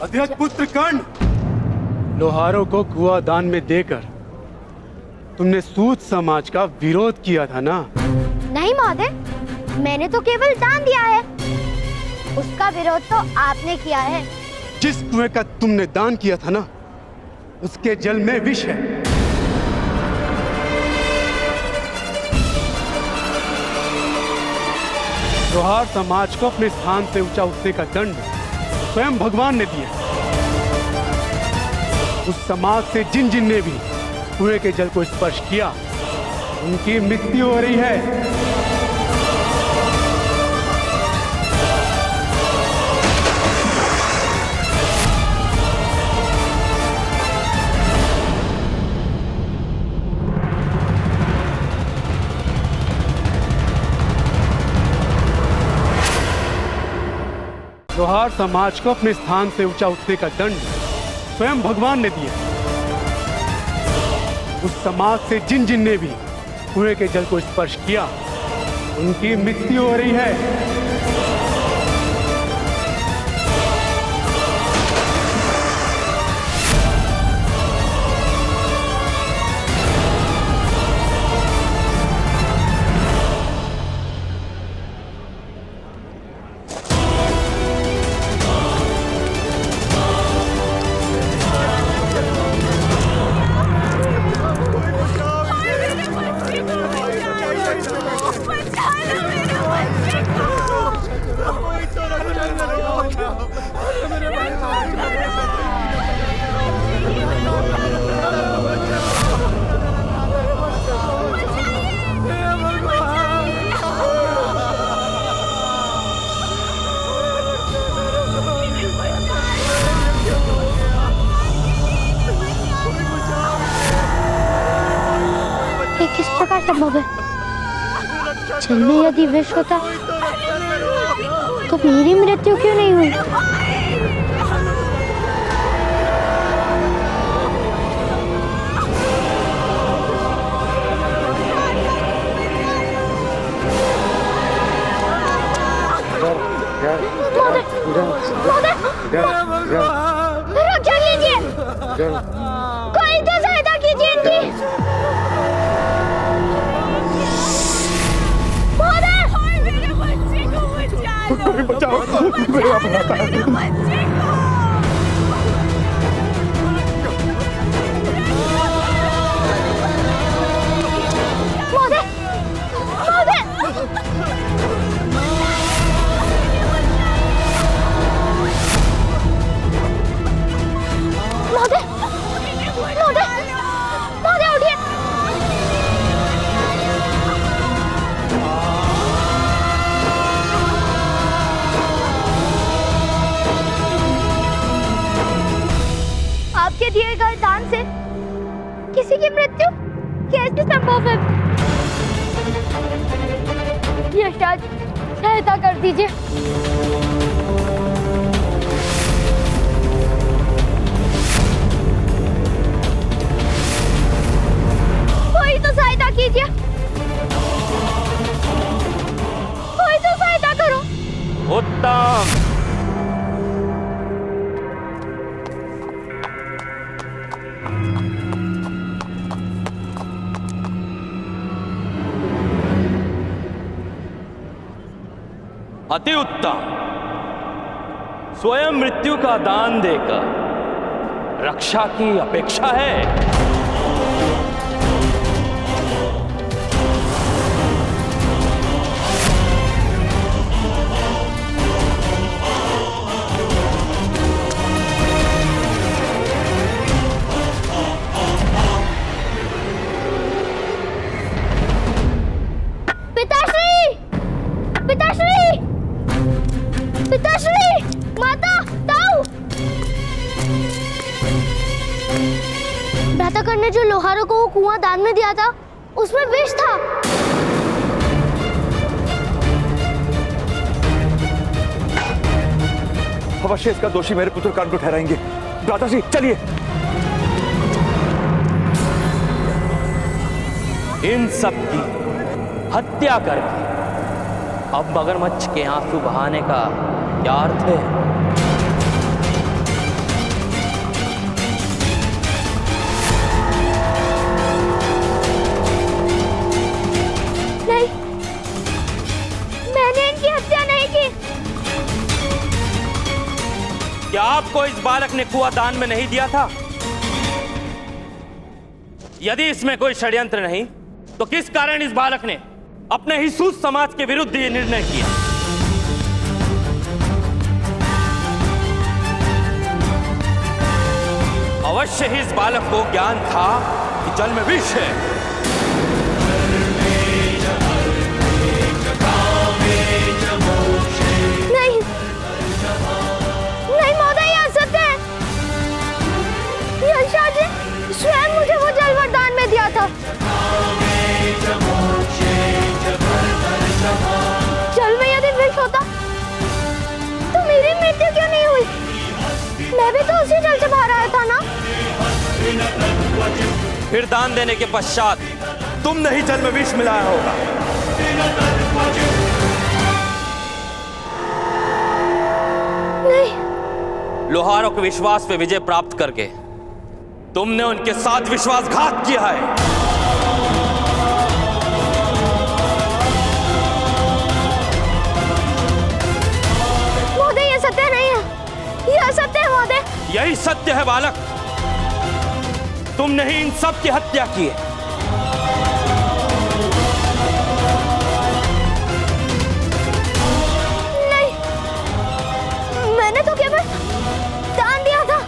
अध्यक्ष पुत्र कर्ण, लोहारों को कुआं दान में देकर तुमने सूत समाज का विरोध किया था ना? नहीं महोदय, मैंने तो केवल दान दिया है। उसका विरोध तो आपने किया है। जिस कुएं का तुमने दान किया था ना, उसके जल में विष है। लोहार समाज को अपने स्थान से ऊंचा उठने का दंड स्वयं भगवान ने दिया। उस समाज से जिन जिन ने भी कुएं के जल को स्पर्श किया, उनकी मृत्यु हो रही है। लोहार समाज को अपने स्थान से ऊंचा उठने का दंड स्वयं भगवान ने दिया। उस समाज से जिन जिन ने भी कुएं के जल को स्पर्श किया, उनकी मृत्यु हो रही है। किस प्रकार संभव है? जल में यदि विष होता तो मेरी मृत्यु क्यों नहीं हुई? रक्षा कीजिए, कोई तो सहायता कीजिए इनकी। बचाओ, मेरा बच्चे को। दिए गए दान से किसी की मृत्यु कैसे संभव है? यशराज, सहायता कर दीजिए। कोई तो सहायता कीजिए, कोई तो सहायता करो। उत्तम। अति उत्तम। स्वयं मृत्यु का दान देकर रक्षा की अपेक्षा है। पिताश्री, पिताश्री, पिताश्री, माता, ताऊ। भ्राताकर्ण ने जो लोहारों को वो कुआं दान में दिया था, उसमें विष था। अवश्य इसका दोषी मेरे पुत्र कर्ण को ठहराएंगे। भ्राताश्री, चलिए। इन सब की हत्या करके अब मगरमच्छ के आंसू बहाने का क्या अर्थ है? क्या आपको इस बालक ने कुआं दान में नहीं दिया था? यदि इसमें कोई षड्यंत्र नहीं तो किस कारण इस बालक ने अपने ही सूत समाज के विरुद्ध ये निर्णय किया? अवश्य ही इस बालक को ज्ञान था कि जल में विष है। नहीं नहीं महोदय, यह सत्य है। यशाद जी स्वयं मुझे वो जल वरदान में दिया था। जल में यदि विष होता तो मेरी मृत्यु क्यों नहीं हुई? मैं भी तो उसी जल से बाहर आया था ना। फिर दान देने के पश्चात तुमने ही जल में विष मिलाया होगा। नहीं। लोहारों के विश्वास पे विजय प्राप्त करके तुमने उनके साथ विश्वासघात किया है। महोदय, यह सत्य नहीं है। यह सत्य है महोदय। यही सत्य है बालक, तुमने ही इन सब की हत्या की है। नहीं, मैंने तो केवल दान दिया था।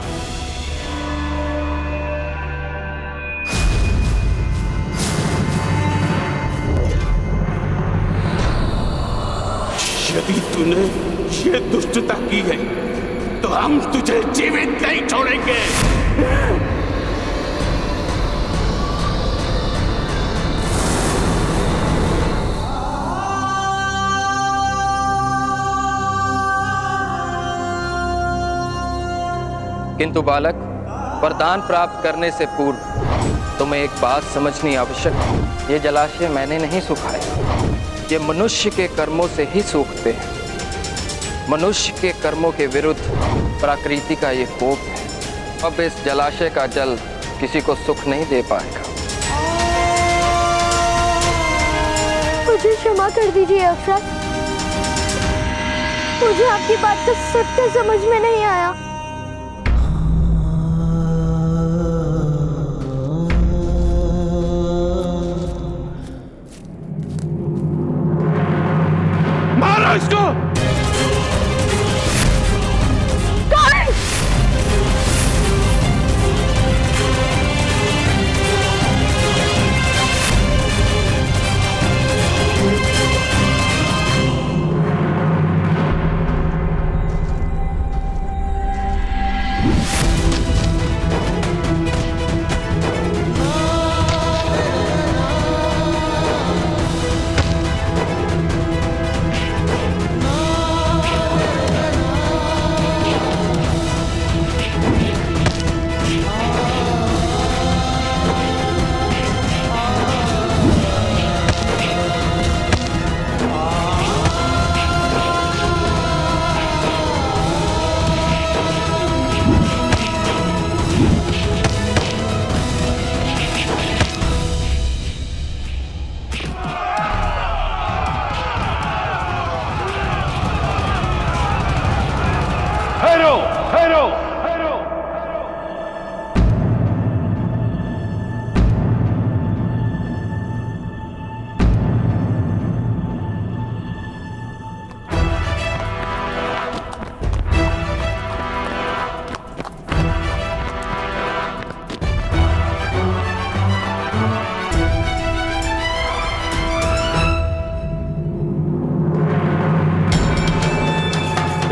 यदि तूने ये दुष्टता की है तो हम तुझे जीवित नहीं छोड़ेंगे। किंतु बालक, वरदान प्राप्त करने से पूर्व तुम्हें एक बात समझनी आवश्यक है। ये जलाशय मैंने नहीं सुखाया, ये मनुष्य के कर्मों से ही सूखते हैं। मनुष्य के कर्मों के विरुद्ध प्रकृति का ये कोप है। अब इस जलाशय का जल किसी को सुख नहीं दे पाएगा। मुझे क्षमा कर दीजिए अक्षत, मुझे आपकी बात का सत्य समझ में नहीं आया। मारो इसको।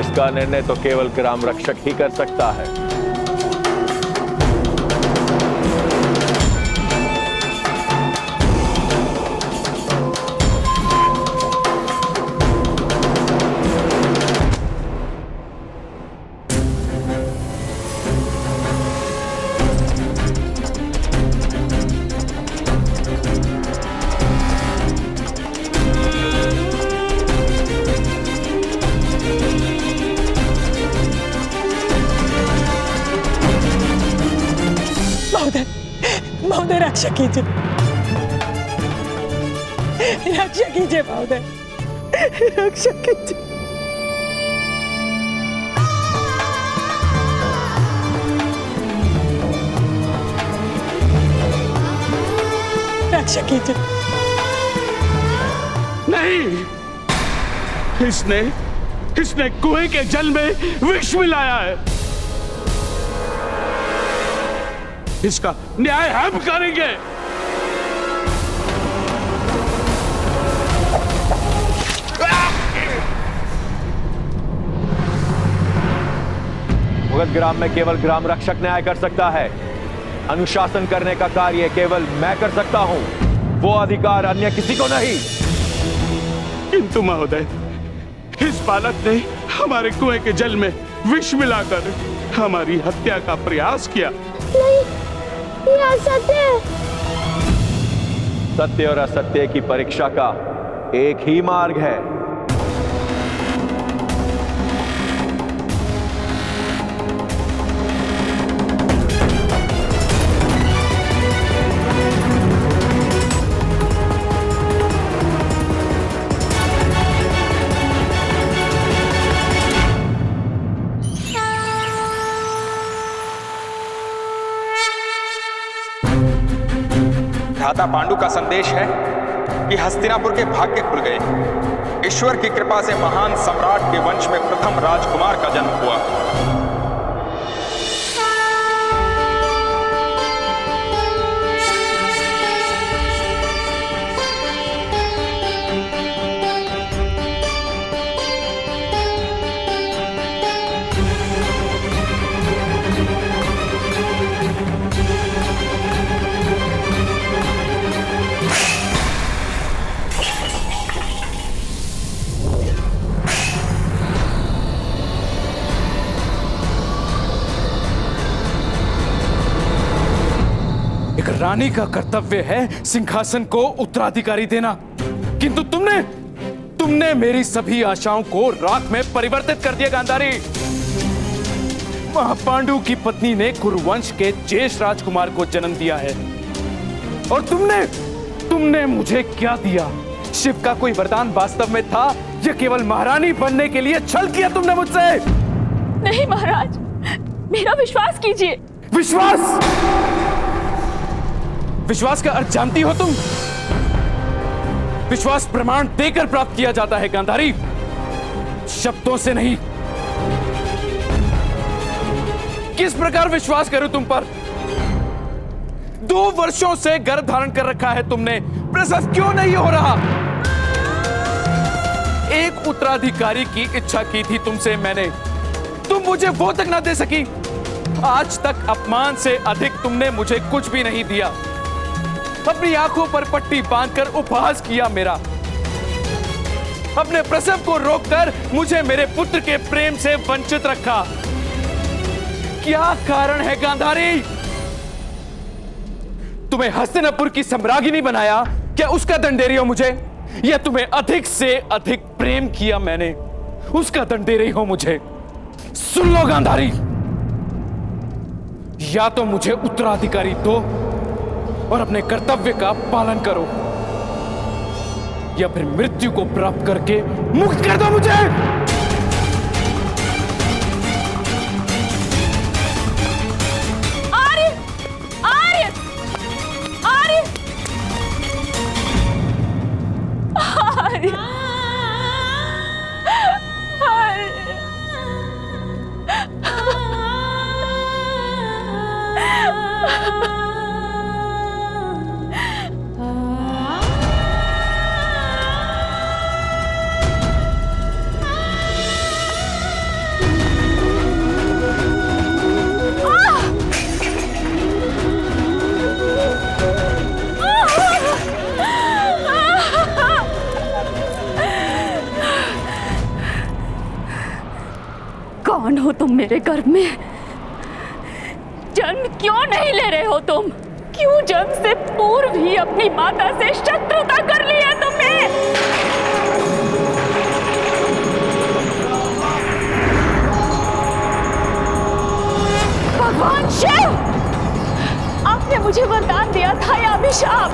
इसका निर्णय तो केवल ग्राम रक्षक ही कर सकता है। महोदय रक्षा कीजिए, रक्षा कीजिए महोदय, रक्षा कीजिए। रक्षा कीजिए। नहीं, इसने कुएं के जल में विष मिलाया है। इसका न्याय हम करेंगे। मुगध ग्राम में केवल ग्राम रक्षक न्याय कर सकता है। अनुशासन करने का कार्य केवल मैं कर सकता हूं, वो अधिकार अन्य किसी को नहीं। किंतु महोदय, इस बालक ने हमारे कुएं के जल में विष मिलाकर हमारी हत्या का प्रयास किया। नहीं, ये असत्य है। सत्य और असत्य की परीक्षा का एक ही मार्ग है। भ्राता पांडु का संदेश है कि हस्तिनापुर के भाग्य खुल गए। ईश्वर की कृपा से महान सम्राट के वंश में प्रथम राजकुमार का जन्म हुआ। एक रानी का कर्तव्य है सिंहासन को उत्तराधिकारी देना, किंतु तुमने मेरी सभी आशाओं को राख में परिवर्तित कर दिया। गांधारी, महापांडु की पत्नी ने कुरुवंश के ज्येष्ठ राजकुमार को जन्म दिया है, और तुमने मुझे क्या दिया? शिव का कोई वरदान वास्तव में था या केवल महारानी बनने के लिए छल किया तुमने मुझसे? नहीं महाराज, मेरा विश्वास कीजिए। विश्वास का अर्थ जानती हो तुम? विश्वास प्रमाण देकर प्राप्त किया जाता है गांधारी, शब्दों से नहीं। किस प्रकार विश्वास करूं तुम पर? 2 वर्षों से गर्भ धारण कर रखा है तुमने, प्रसव क्यों नहीं हो रहा? एक उत्तराधिकारी की इच्छा की थी तुमसे मैंने, तुम मुझे वो तक ना दे सकी। आज तक अपमान से अधिक तुमने मुझे कुछ भी नहीं दिया। अपनी आंखों पर पट्टी बांधकर उपहास किया मेरा, अपने प्रसव को रोककर मुझे मेरे पुत्र के प्रेम से वंचित रखा। क्या कारण है गांधारी? तुम्हें हस्तिनापुर की सम्राज्ञी बनाया, क्या उसका दंडेरी हो मुझे? या तुम्हें अधिक से अधिक प्रेम किया मैंने, उसका दंडेरी हो मुझे? सुन लो गांधारी, या तो मुझे उत्तराधिकारी दो और अपने कर्तव्य का पालन करो, या फिर मृत्यु को प्राप्त करके मुक्त कर दो मुझे। आर्य, आर्य, आर्य, आर्य, कौन हो तुम मेरे गर्भ में? जन्म क्यों नहीं ले रहे हो तुम? क्यों जन्म से पूर्व ही अपनी माता से शत्रुता कर ली है तुमने? भगवान शिव, आपने मुझे वरदान दिया था या अभिशाप?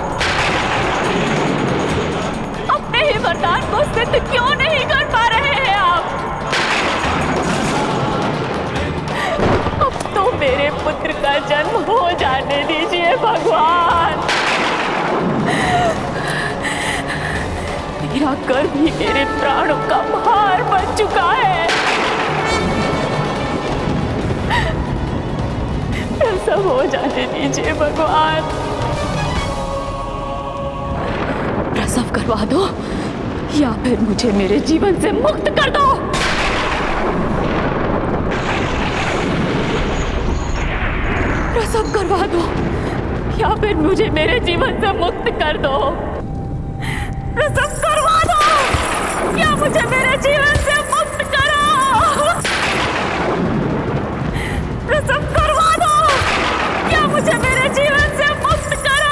अपने ही वरदान को सिद्ध क्यों नहीं कर पा रहे हैं आप? अब तो मेरे पुत्र का जन्म हो जाने दीजिए भगवान। मेरा गर्भ ही मेरे प्राणों का भार बन चुका है। प्रसव हो जाने दीजिए भगवान, प्रसव करवा दो या फिर मुझे मेरे जीवन से मुक्त कर दो। प्रसव करवा दो या फिर मुझे मेरे जीवन से मुक्त कर दो। प्रसव करवा दो या मुझे मेरे जीवन से मुक्त करो। प्रसव करवा दो या मुझे मेरे जीवन से मुक्त करो।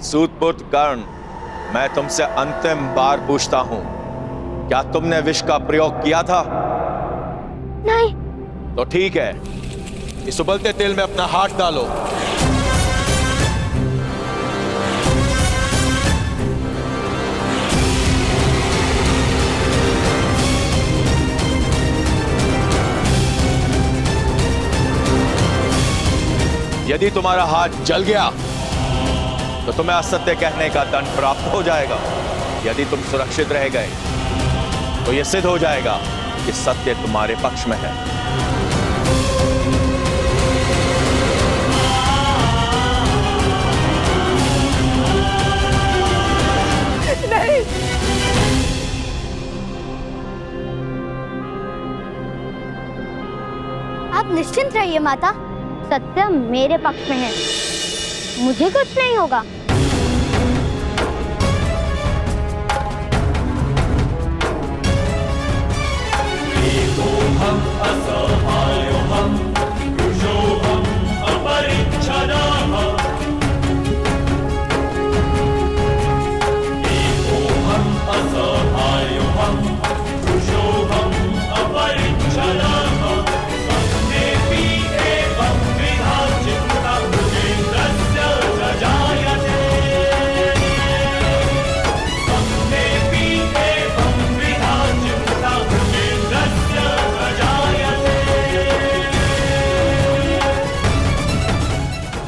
सूतपुत्र कर्ण, मैं तुमसे अंतिम बार पूछता हूं, क्या तुमने विष का प्रयोग किया था? नहीं। तो ठीक है, इस उबलते तेल में अपना हाथ डालो। यदि तुम्हारा हाथ जल गया तो तुम्हें असत्य कहने का दंड प्राप्त हो जाएगा। यदि तुम सुरक्षित रह गए तो यह सिद्ध हो जाएगा कि सत्य तुम्हारे पक्ष में है। नहीं। आप निश्चिंत रहिए माता, सत्य मेरे पक्ष में है, मुझे कुछ नहीं होगा।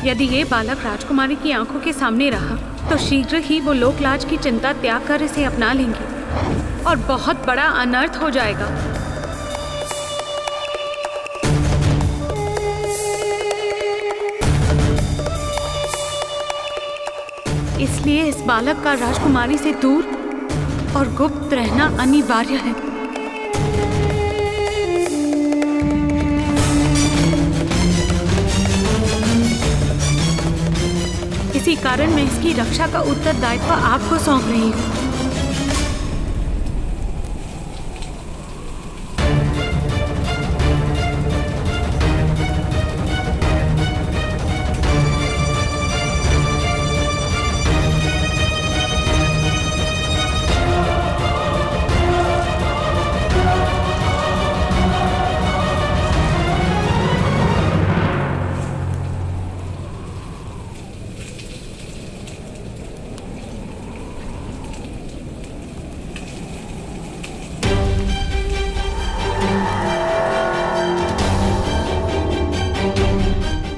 यदि ये बालक राजकुमारी की आंखों के सामने रहा तो शीघ्र ही वो लोकलाज की चिंता त्याग कर इसे अपना लेंगे और बहुत बड़ा अनर्थ हो जाएगा। इसलिए इस बालक का राजकुमारी से दूर और गुप्त रहना अनिवार्य है। इसी कारण मैं इसकी रक्षा का उत्तरदायित्व आपको सौंप रही हूँ।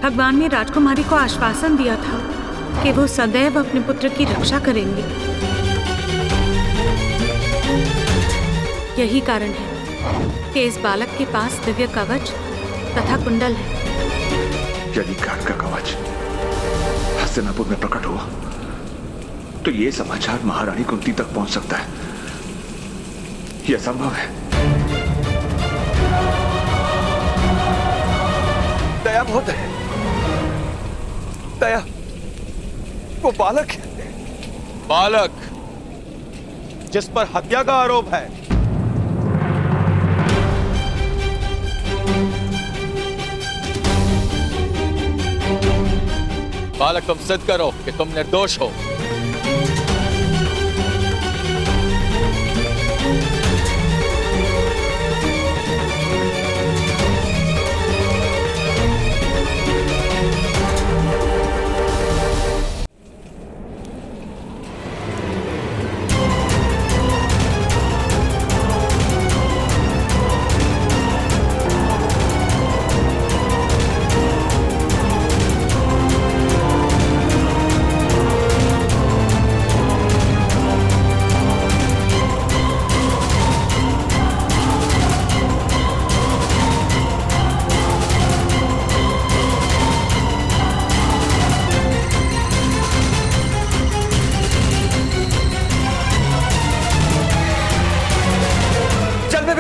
भगवान ने राजकुमारी को आश्वासन दिया था कि वो सदैव अपने पुत्र की रक्षा करेंगे। यही कारण है कि इस बालक के पास दिव्य कवच तथा कुंडल है। यदि ज्ञान का कवच हस्तिनापुर में प्रकट हुआ तो ये समाचार महारानी कुंती तक पहुंच सकता है। यह संभव है। दया बहुत है। दया, वो बालक है। बालक जिस पर हत्या का आरोप है, बालक तुम सिद्ध करो कि तुम निर्दोष हो।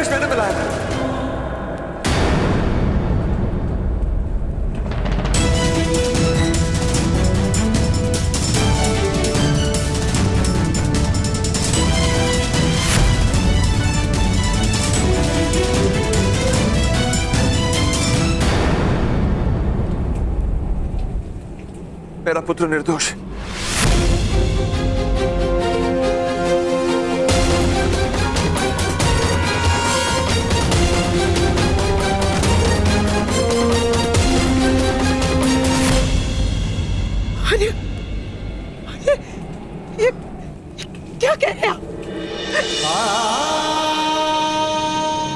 मैंने बुलाया था। मेरा पुत्र निर्दोष है। ये क्या कह रहे आप?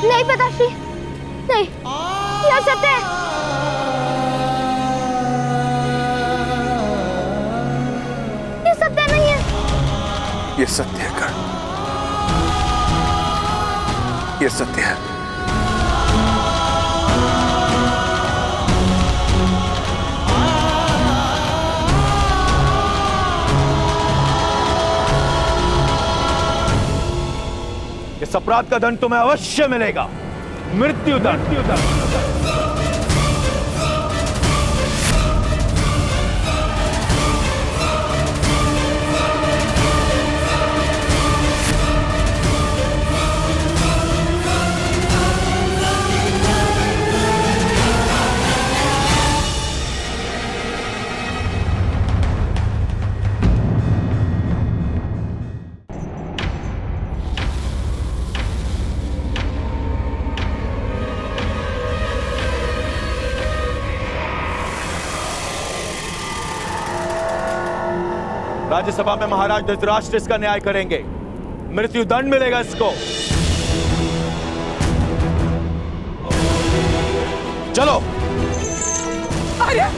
नहीं पता श्री, नहीं, यह सत्य है। ये सत्य नहीं है। ये सत्य है कर्ण, ये सत्य है। इस अपराध का दंड तुम्हें अवश्य मिलेगा, मृत्यु दंड। राज्यसभा में महाराज धृतराष्ट्र इसका न्याय करेंगे, मृत्यु दंड मिलेगा इसको। चलो। आर्य,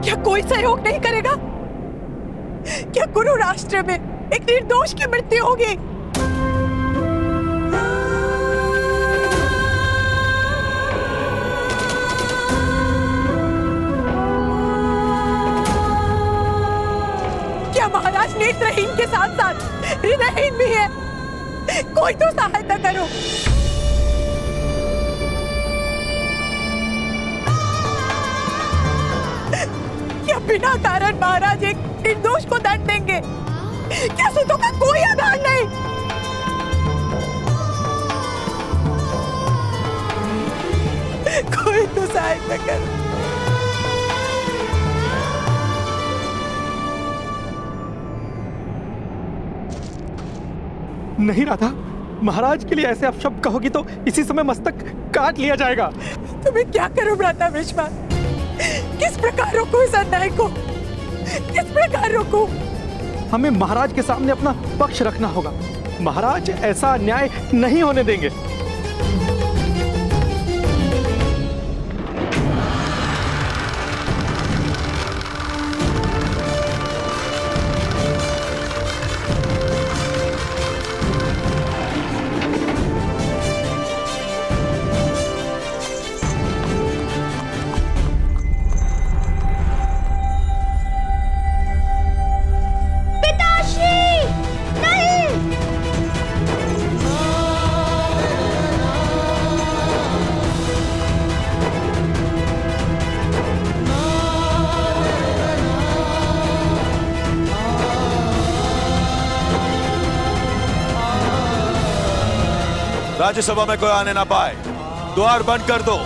क्या कोई सहयोग नहीं करेगा? क्या गुरु राष्ट्र में एक निर्दोष की मृत्यु होगी? क्या महाराज नेत्रहीन के साथ साथ हृदयहीन भी है? कोई तो सहायता करो। क्या बिना कारण महाराज एक निर्दोष को दंड देंगे? क्या सूतों का कोई आधार नहीं? कोई तो सहायता करो। नहीं राधा, महाराज के लिए ऐसे अपशब्द कहोगी तो इसी समय मस्तक काट लिया जाएगा। तुम्हें क्या करूं भ्राता भीष्मा? किस प्रकार रोकूं इस अन्याय को? किस प्रकार रोकूं? हमें महाराज के सामने अपना पक्ष रखना होगा। महाराज ऐसा अन्याय नहीं होने देंगे। राज्यसभा में कोई आने ना पाए, द्वार बंद कर दो।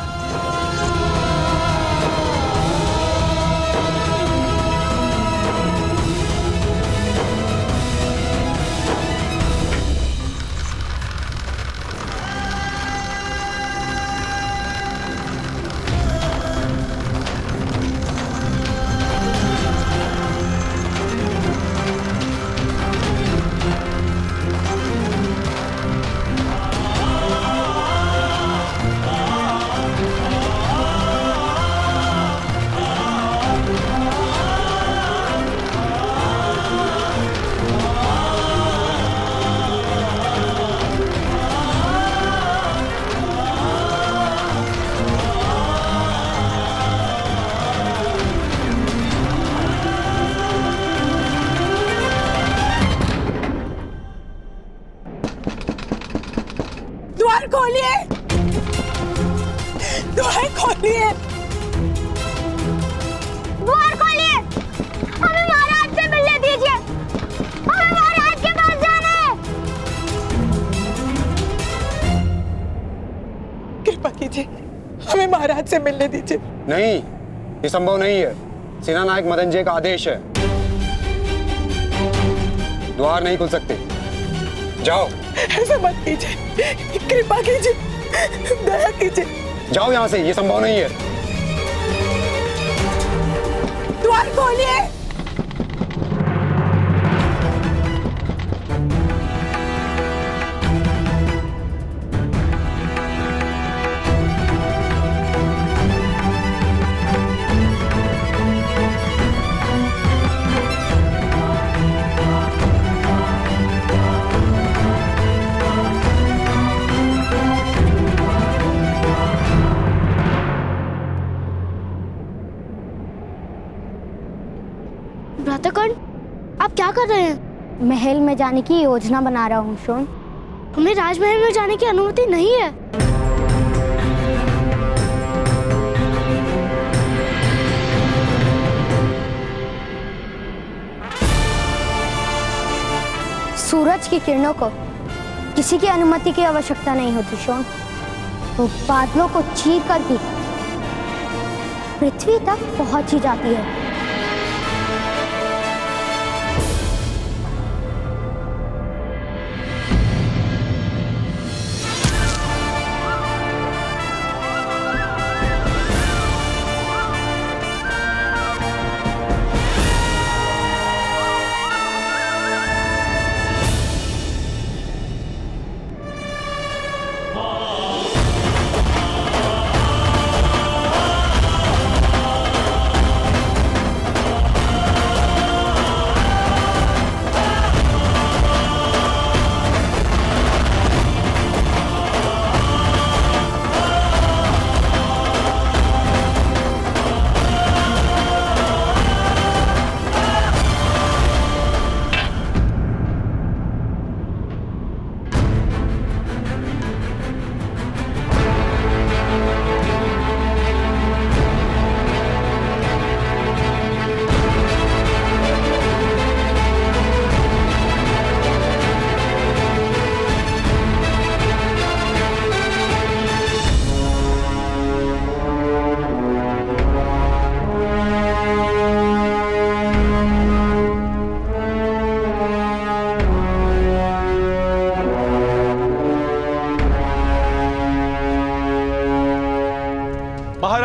द्वार खोलिए, द्वार खोलिए, द्वार खोलिए। हमें महाराज से मिलने दीजिए। हमें महाराज के पास जाना है। कृपा कीजिए, हमें महाराज से मिलने दीजिए। नहीं, ये संभव नहीं है। सेना नायक मदनजय का आदेश है, द्वार नहीं खुल सकते। जाओ। ऐसा मत कीजिए, कृपा कीजिए, दया कीजिए। जाओ यहाँ से, ये संभव नहीं है। द्वार खोलिए। भ्राताकर्ण, आप क्या कर रहे हैं? महल में जाने की योजना बना रहा हूँ शोन। हमें राजमहल में जाने की अनुमति नहीं है। सूरज की किरणों को किसी की अनुमति की आवश्यकता नहीं होती शोन। वो बादलों को चीर कर भी पृथ्वी तक पहुंच ही जाती है।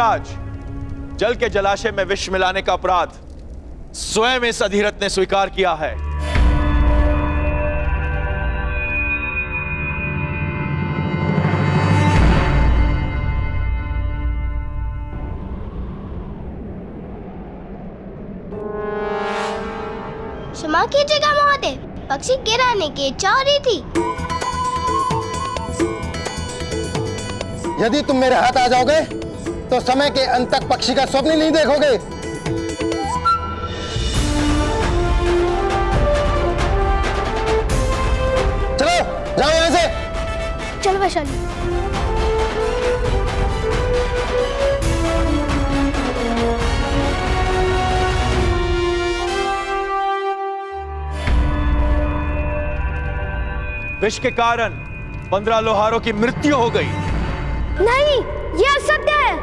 महाराज, जल के जलाशय में विष मिलाने का अपराध स्वयं इस अधिरथ ने स्वीकार किया है। क्षमा कीजिएगा महोदय, पक्षी गिराने की इच्छा हो रही थी। यदि तुम मेरे हाथ आ जाओगे तो समय के अंत तक पक्षी का स्वप्न नहीं देखोगे। चलो जाओ यहाँ से। चलो वैशाली। विष के कारण 15 लोहारों की मृत्यु हो गई। नहीं, यह असत्य है।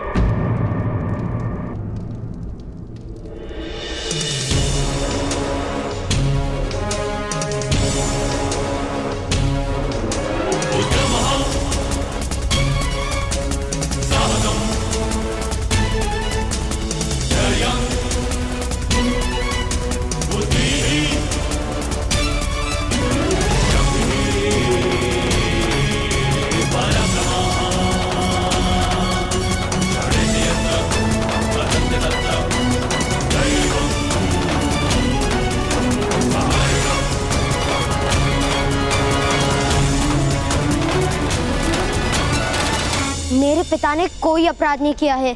मेरे पिता ने कोई अपराध नहीं किया है।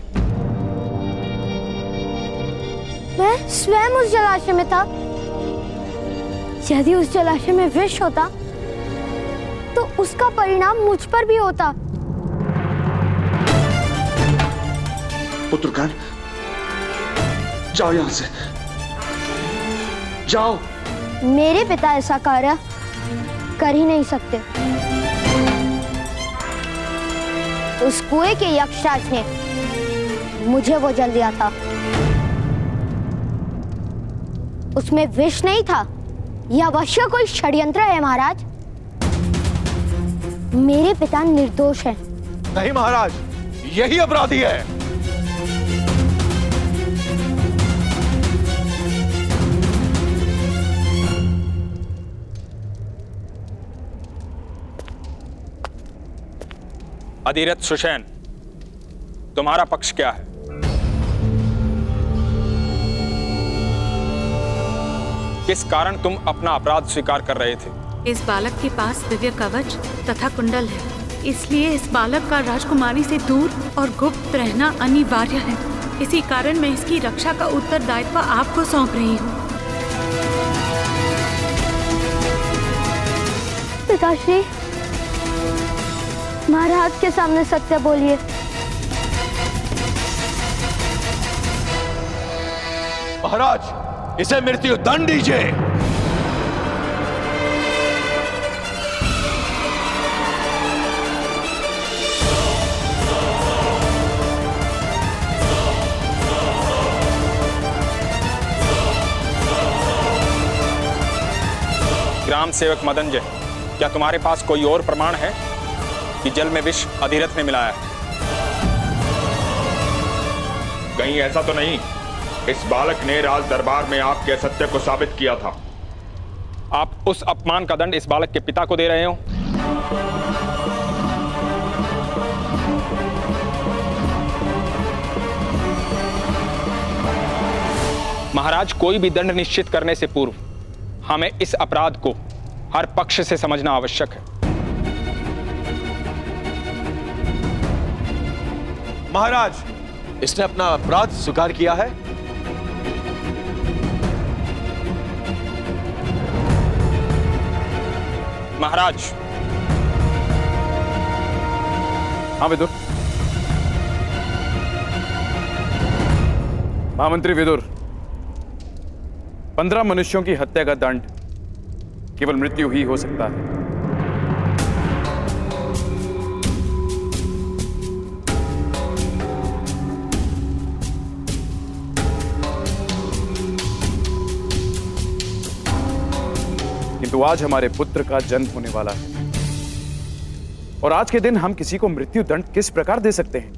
मैं स्वयं उस जलाशय में था। यदि उस जलाशय में विष होता तो उसका परिणाम मुझ पर भी होता। पुत्रकान, जाओ यहां से, जाओ। मेरे पिता ऐसा कार्य कर ही नहीं सकते। उस कुएं के यक्षराज ने मुझे वो जल दिया था। उसमें विष नहीं था। यह अवश्य कोई षड्यंत्र है महाराज। मेरे पिता निर्दोष हैं। नहीं महाराज, यही अपराधी है। अधिरथ सुषेण, तुम्हारा पक्ष क्या है? किस कारण तुम अपना अपराध स्वीकार कर रहे थे? इस बालक के पास दिव्य कवच तथा कुंडल है, इसलिए इस बालक का राजकुमारी से दूर और गुप्त रहना अनिवार्य है। इसी कारण मैं इसकी रक्षा का उत्तरदायित्व आपको सौंप रही हूँ। पिताश्री, महाराज के सामने सत्य बोलिए। महाराज, इसे मृत्यु दंड दीजिए। ग्राम सेवक मदनजय, क्या तुम्हारे पास कोई और प्रमाण है कि जल में विष अधिरथ ने मिलाया है? कहीं ऐसा तो नहीं इस बालक ने राज दरबार में आपके असत्य को साबित किया था? आप उस अपमान का दंड इस बालक के पिता को दे रहे हो? महाराज, कोई भी दंड निश्चित करने से पूर्व हमें इस अपराध को हर पक्ष से समझना आवश्यक है। महाराज, इसने अपना अपराध स्वीकार किया है। महाराज। हाँ विदुर। महामंत्री विदुर, 15 मनुष्यों की हत्या का दंड केवल मृत्यु ही हो सकता है। किंतु आज हमारे पुत्र का जन्म होने वाला है और आज के दिन हम किसी को मृत्यु दंड किस प्रकार दे सकते हैं?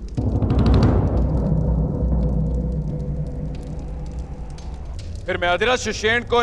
फिर मैं अधिरथ सुषेण को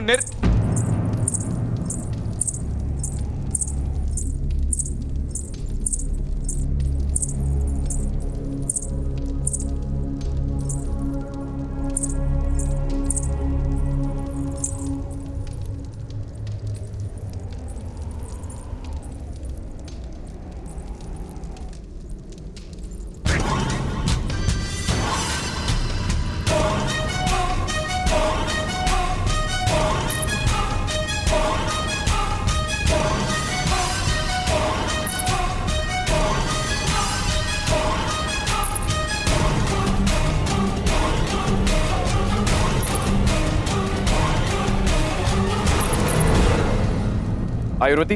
आयुर्वती,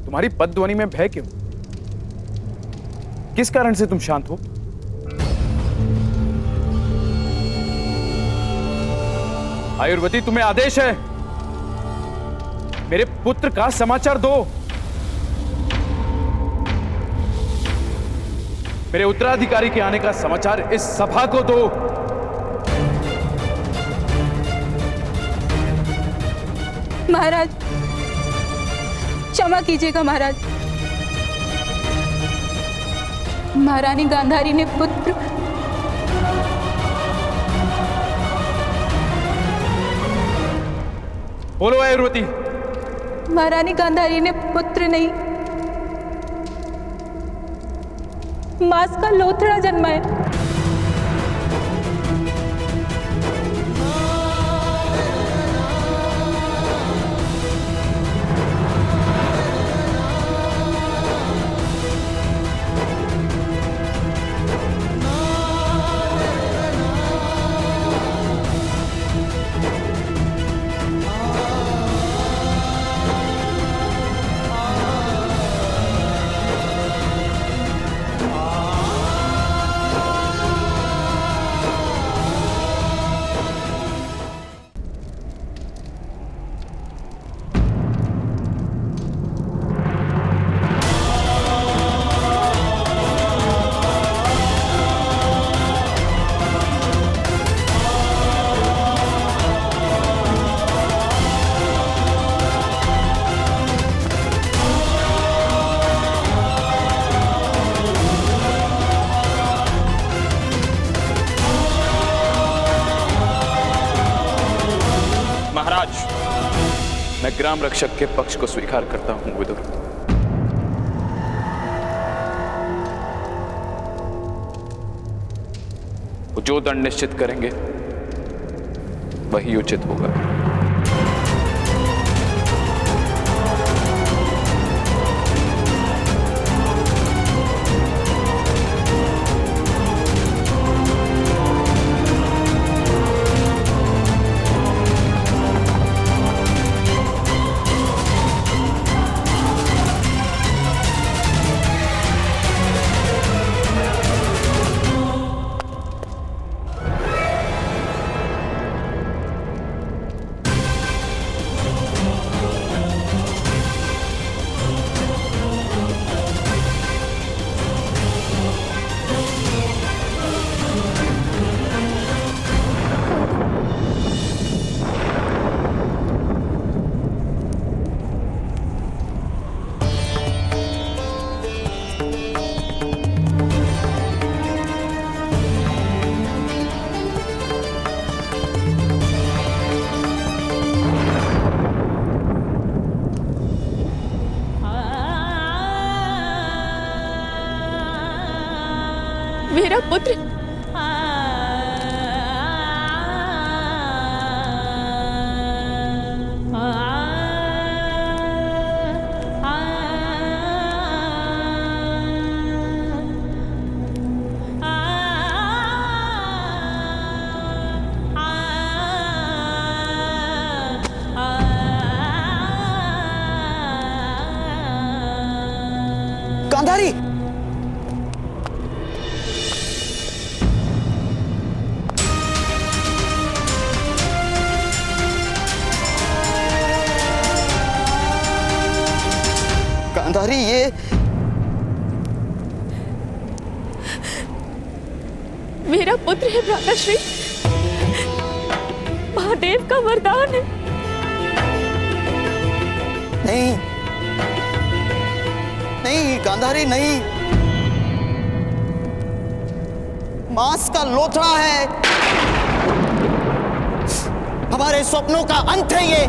तुम्हारी पदध्वनि में भय क्यों? किस कारण से तुम शांत हो? आयुर्वती, तुम्हें आदेश है, मेरे पुत्र का समाचार दो। मेरे उत्तराधिकारी के आने का समाचार इस सभा को दो। महाराज, क्षमा कीजिएगा महाराज। महारानी गांधारी ने पुत्र बोलो आयुर्वती। महारानी गांधारी ने पुत्र नहीं, मांस का लोथड़ा जन्मा है। मैं ग्राम रक्षक के पक्ष को स्वीकार करता हूं विदुर। वो जो दंड निश्चित करेंगे वही उचित होगा। मेरा पुत्र गांधारी, गांधारी, ये मेरा पुत्र है भ्राताश्री। महादेव का वरदान है। नहीं नहीं गांधारी, नहीं, मांस का लोथड़ा है, हमारे स्वप्नों का अंत है ये।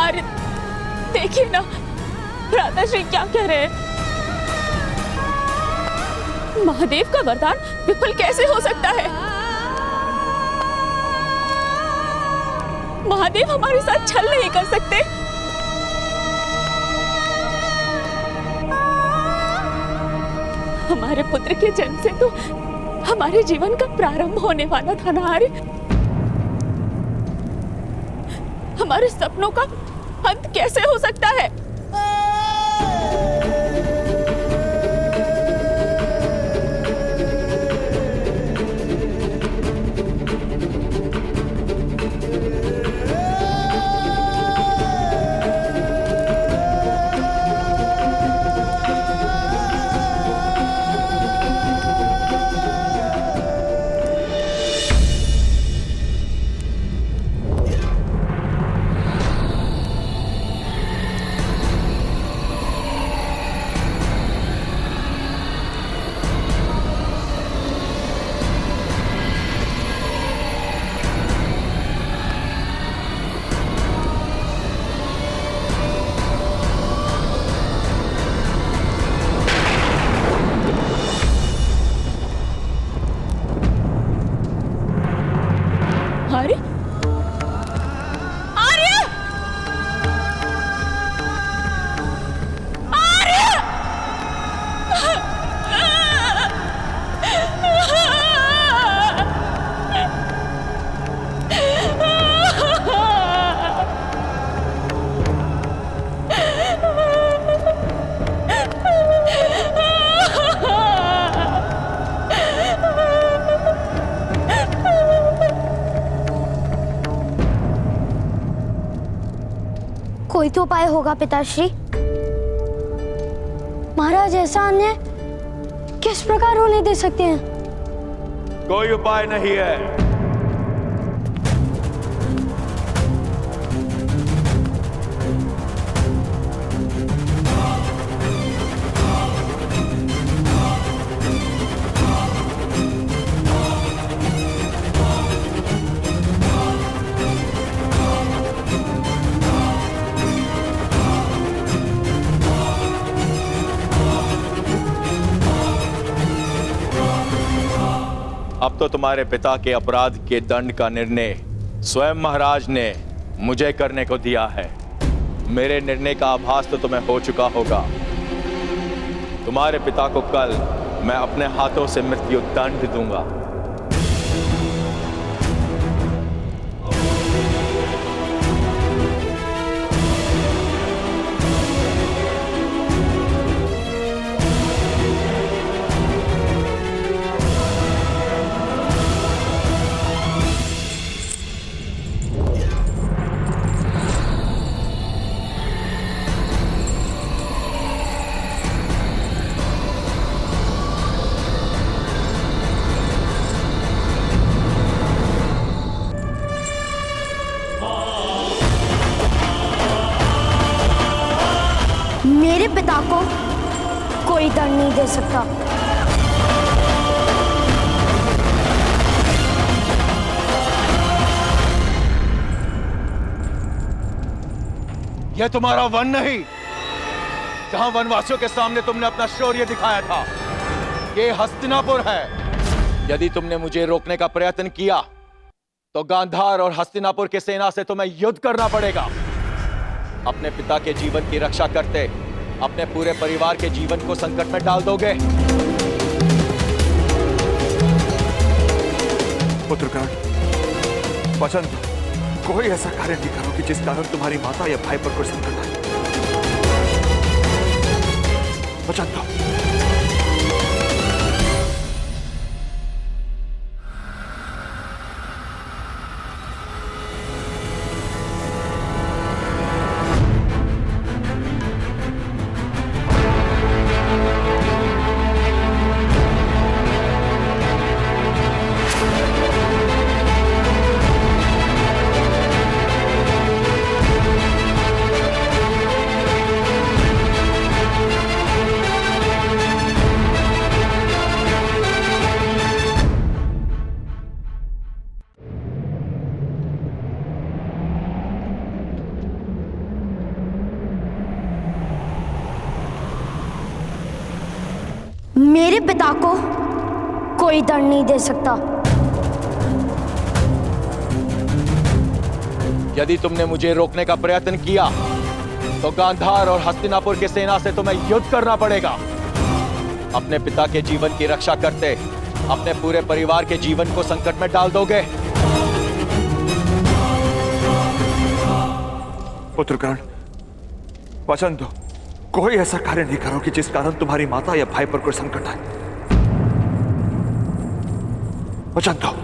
अरे देखिए ना भ्राताश्री क्या कह रहे हैं। महादेव का वरदान विफल कैसे हो सकता है? महादेव हमारे साथ छल नहीं कर सकते। हमारे पुत्र के जन्म से तो हमारे जीवन का प्रारंभ होने वाला था ना आर्य। हमारे सपनों का अंत कैसे हो सकता है? कोई तो उपाय होगा पिताश्री। महाराज ऐसा अन्याय किस प्रकार होने दे सकते हैं? कोई उपाय नहीं है। अब तो तुम्हारे पिता के अपराध के दंड का निर्णय स्वयं महाराज ने मुझे करने को दिया है। मेरे निर्णय का आभास तो तुम्हें हो चुका होगा। तुम्हारे पिता को कल मैं अपने हाथों से मृत्यु दंड दूंगा। मेरे पिता को कोई दंड नहीं दे सकता। यह तुम्हारा वन नहीं, जहां वनवासियों के सामने तुमने अपना शौर्य दिखाया था। ये हस्तिनापुर है। यदि तुमने मुझे रोकने का प्रयत्न किया तो गांधार और हस्तिनापुर की सेना से तुम्हें युद्ध करना पड़ेगा। अपने पिता के जीवन की रक्षा करते अपने पूरे परिवार के जीवन को संकट में डाल दोगे। पुत्रकांड, वचन दो, कोई ऐसा कार्य नहीं करोगे जिस कारण तुम्हारी माता या भाई पर कोई संकट आए। वचन दो। मेरे पिता को कोई दंड नहीं दे सकता। यदि तुमने मुझे रोकने का प्रयत्न किया तो गांधार और हस्तिनापुर की सेना से तुम्हें युद्ध करना पड़ेगा। अपने पिता के जीवन की रक्षा करते अपने पूरे परिवार के जीवन को संकट में डाल दोगे। पुत्रगण, वचन दो, कोई ऐसा कार्य नहीं करो कि जिस कारण तुम्हारी माता या भाई पर कोई संकट आए। वचन दो।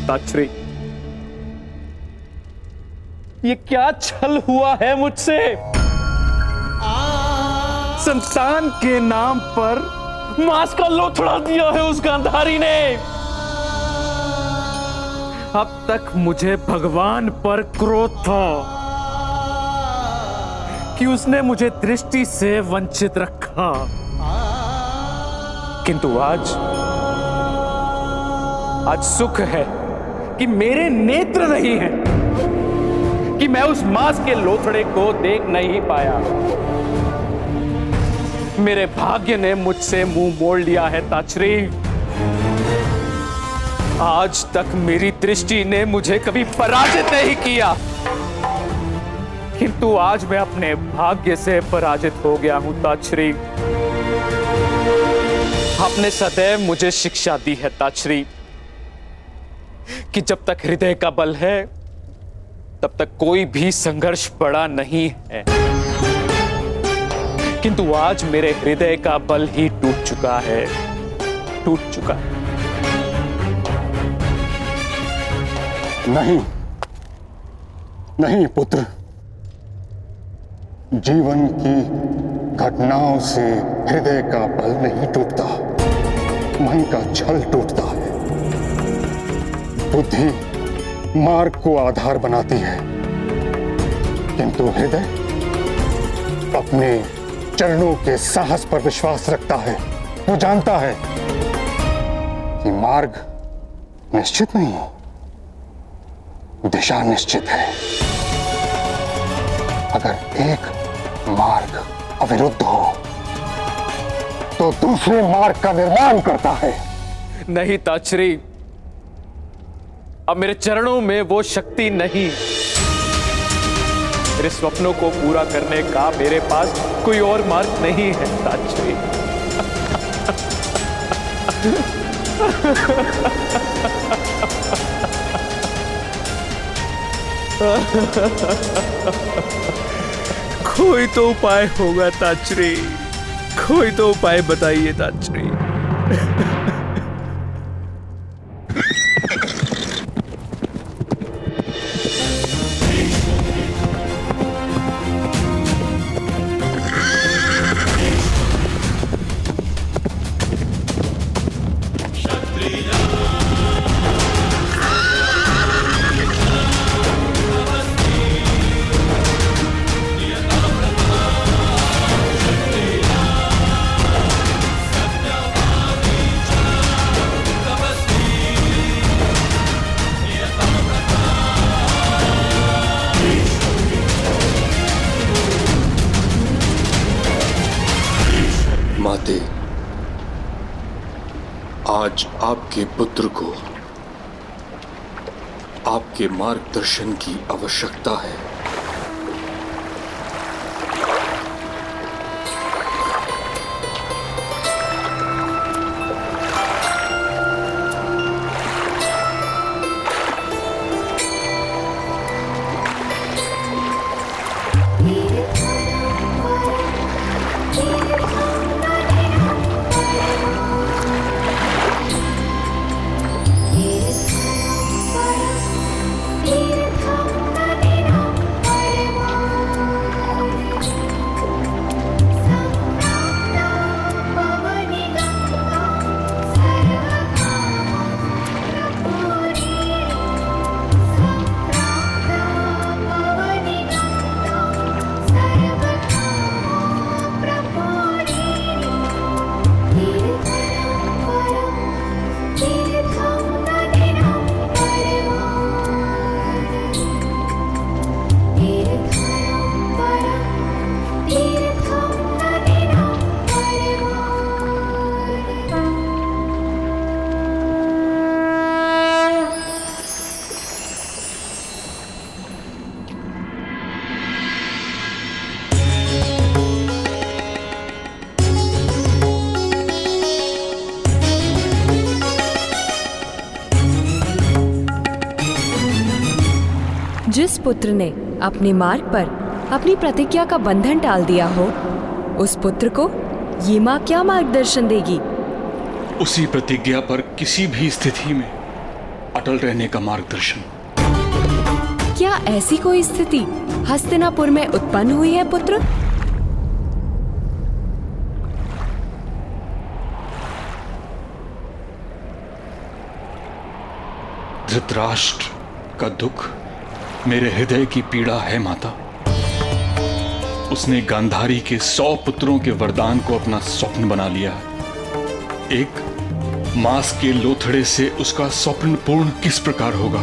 ताक्षरी, ये क्या छल हुआ है मुझसे? संतान के नाम पर मांस का लोथड़ा दिया है उस गांधारी ने। अब तक मुझे भगवान पर क्रोध था कि उसने मुझे दृष्टि से वंचित रखा, किंतु आज सुख है कि मेरे नेत्र नहीं हैं, कि मैं उस मांस के लोथड़े को देख नहीं पाया। मेरे भाग्य ने मुझसे मुंह मोड़ लिया है ताक्षरी। आज तक मेरी दृष्टि ने मुझे कभी पराजित नहीं किया, किंतु आज मैं अपने भाग्य से पराजित हो गया हूं ताक्षरी। आपने सदैव मुझे शिक्षा दी है ताक्षरी कि जब तक हृदय का बल है तब तक कोई भी संघर्ष बड़ा नहीं है, किंतु आज मेरे हृदय का बल ही टूट चुका है, टूट चुका है। नहीं नहीं पुत्र, जीवन की घटनाओं से हृदय का बल नहीं टूटता, मन का छल टूटता है। बुद्धि मार्ग को आधार बनाती है, किंतु हृदय अपने चरणों के साहस पर विश्वास रखता है। वो जानता है कि मार्ग निश्चित नहीं, दिशा निश्चित है। अगर एक मार्ग अविरुद्ध हो तो दूसरे मार्ग का निर्माण करता है। नहीं ताक्षरी, अब मेरे चरणों में वो शक्ति नहीं। मेरे स्वप्नों को पूरा करने का मेरे पास कोई और मार्ग नहीं है ताक्षरी। कोई तो उपाय होगा ताक्षरी, कोई तो उपाय बताइए ताक्षरी। माते, आज आपके पुत्र को आपके मार्गदर्शन की आवश्यकता है। जिस पुत्र ने अपने मार्ग पर अपनी प्रतिज्ञा का बंधन टाल दिया हो, उस पुत्र को ये माँ क्या मार्गदर्शन देगी? उसी प्रतिज्ञा पर किसी भी स्थिति में अटल रहने का मार्गदर्शन। क्या ऐसी कोई स्थिति हस्तिनापुर में उत्पन्न हुई है पुत्र? धृतराष्ट्र का दुख मेरे हृदय की पीड़ा है माता। उसने गांधारी के 100 पुत्रों के वरदान को अपना स्वप्न बना लिया है। एक मांस के लोथड़े से उसका स्वप्न पूर्ण किस प्रकार होगा?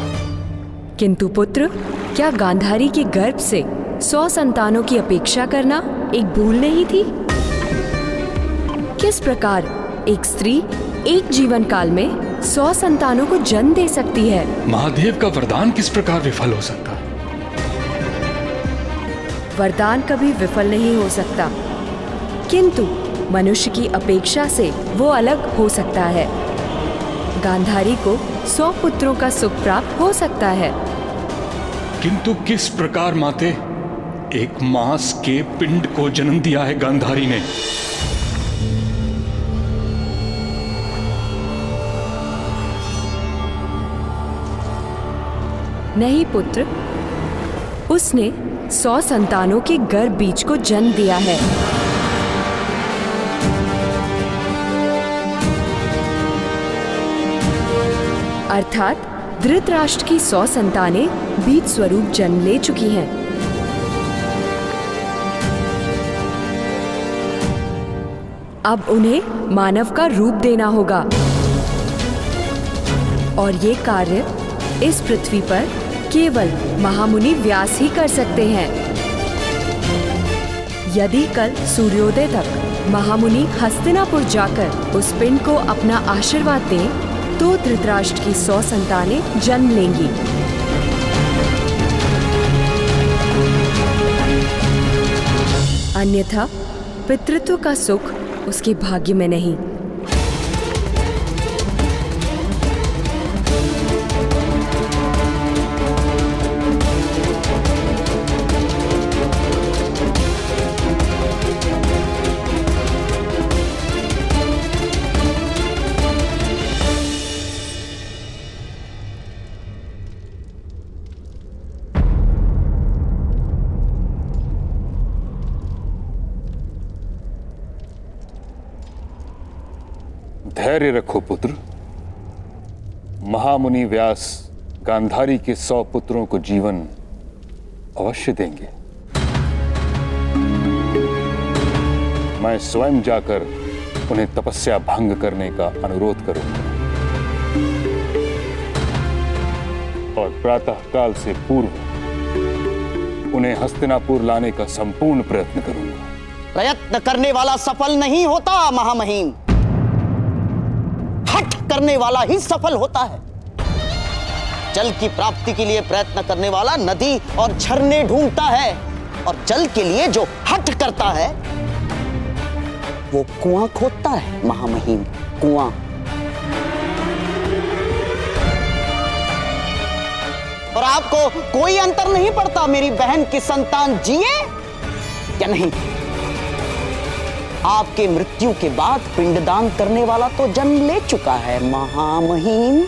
किंतु पुत्र, क्या गांधारी के गर्भ से 100 संतानों की अपेक्षा करना एक भूल नहीं थी? किस प्रकार एक स्त्री एक जीवन काल में 100 संतानों को जन्म दे सकती है? महादेव का वरदान किस प्रकार विफल हो सकता है? वरदान कभी विफल नहीं हो सकता, किंतु मनुष्य की अपेक्षा से वो अलग हो सकता है। गांधारी को 100 पुत्रों का सुख प्राप्त हो सकता है। किंतु किस प्रकार माते? एक मांस के पिंड को जन्म दिया है गांधारी ने। नहीं पुत्र, उसने 100 संतानों के गर्भ बीज को जन्म दिया है। अर्थात धृतराष्ट्र की 100 संतानें बीज स्वरूप जन्म ले चुकी हैं। अब उन्हें मानव का रूप देना होगा और ये कार्य इस पृथ्वी पर केवल महामुनि व्यास ही कर सकते हैं। यदि कल सूर्योदय तक महामुनि हस्तिनापुर जाकर उस पिंड को अपना आशीर्वाद दें, तो धृतराष्ट्र की 100 संतानें जन्म लेंगी। अन्यथा पितृत्व का सुख उसके भाग्य में नहीं। धैर्य रखो पुत्र। महामुनि व्यास गांधारी के 100 पुत्रों को जीवन अवश्य देंगे। मैं स्वयं जाकर उन्हें तपस्या भंग करने का अनुरोध करूंगा और प्रातः काल से पूर्व उन्हें हस्तिनापुर लाने का संपूर्ण प्रयत्न करूंगा। प्रयत्न करने वाला सफल नहीं होता महामहिम, हठ करने वाला ही सफल होता है। जल की प्राप्ति के लिए प्रयत्न करने वाला नदी और झरने ढूंढता है, और जल के लिए जो हठ करता है वो कुआं खोदता है महामहिम, कुआं। और आपको कोई अंतर नहीं पड़ता मेरी बहन की संतान जिए या नहीं। आपके मृत्यु के बाद पिंडदान करने वाला तो जन्म ले चुका है महामहिम।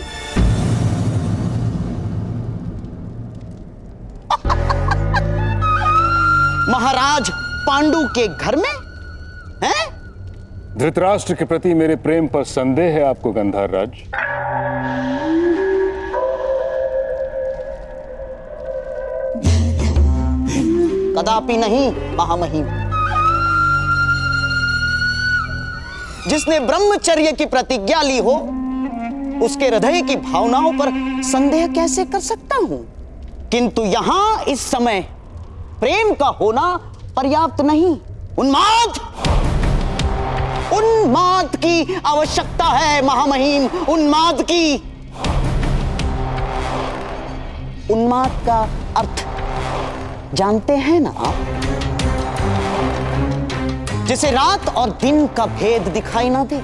महाराज पांडु के घर में हैं? धृतराष्ट्र के प्रति मेरे प्रेम पर संदेह है आपको गंधार राज? कदापि नहीं महामहिम। जिसने ब्रह्मचर्य की प्रतिज्ञा ली हो, उसके हृदय की भावनाओं पर संदेह कैसे कर सकता हूं? किंतु यहां इस समय प्रेम का होना पर्याप्त नहीं। उन्माद, उन्माद की आवश्यकता है महामहिम, उन्माद की। उन्माद का अर्थ जानते हैं ना आप? जिसे रात और दिन का भेद दिखाई ना दे,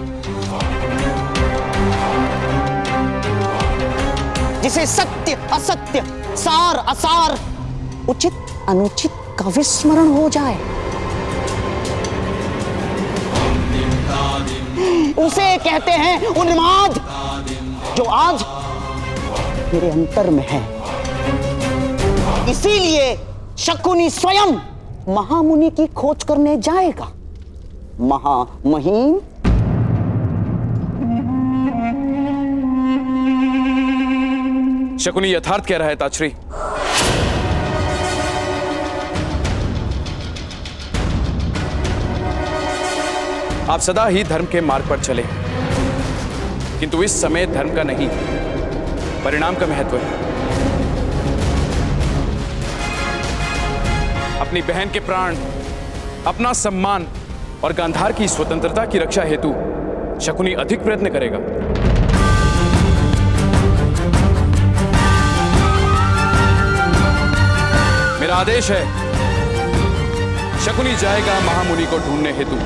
जिसे सत्य असत्य, सार असार उचित अनुचित का विस्मरण हो जाए। उसे कहते हैं उन्माद, जो आज मेरे अंतर में है। इसीलिए शकुनी स्वयं महामुनि की खोज करने जाएगा। महामहिम, शकुनी यथार्थ कह रहा है ताश्री। आप सदा ही धर्म के मार्ग पर चले, किंतु इस समय धर्म का नहीं, परिणाम का महत्व है। अपनी बहन के प्राण, अपना सम्मान और गांधार की स्वतंत्रता की रक्षा हेतु शकुनी अधिक प्रयत्न करेगा। मेरा आदेश है, शकुनी जाएगा महामुनि को ढूंढने हेतु।